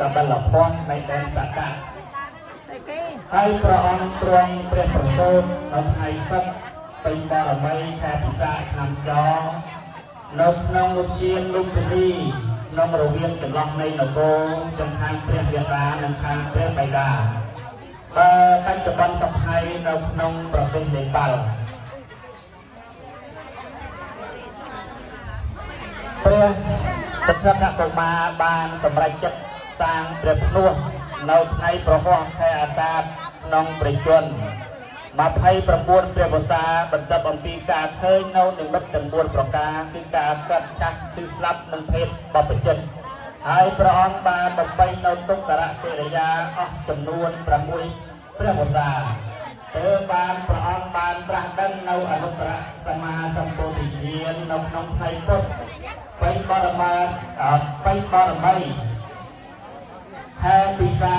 តបលភ័ណ្ឌនៃដែនសក្កៈហើយព្រះអង្គទ្រង់ព្រះប្រសូតនៅថ្ងៃសឹកពេញបរមីខែពិសាខឆ្នាំចនៅក្នុងឧទ្យានលំពិនីក្នុងរវាងចន្លោះនៃនគរទាំងខាងព្រះយតានិងខាងព្រះបិតាបើបច្ចុប្បន្នសព្វថ្ងៃនៅក្នុងប្រទេសនេប៉ាល់ព្រះសិទ្ធត្ថកុមារបានសម្រេចចិត្តសាងព្រះភ្នោះនៅថ្ងៃប្រហោះខែអាសាឍក្នុងព្រះជន្ម29ព្រះវស្សាបន្ទាប់អំពីការឃើញនៅនិមិត្តទាំង4ប្រការគឺការកាត់ចាស់គឺស្លាប់និងភេទបព្វជិតហើយព្រះអង្គបានបំពេញនៅទុក្ករកិរិយាអស់ចំនួន6ព្រះវស្សាទើបបានព្រះអង្គបានត្រាស់ដឹងនៅអនុត្តរសម្មាសម្ពុទ្ធញ្ញាណនៅក្នុងថ្ងៃពុទ្ធពេញបរមីខែពិសា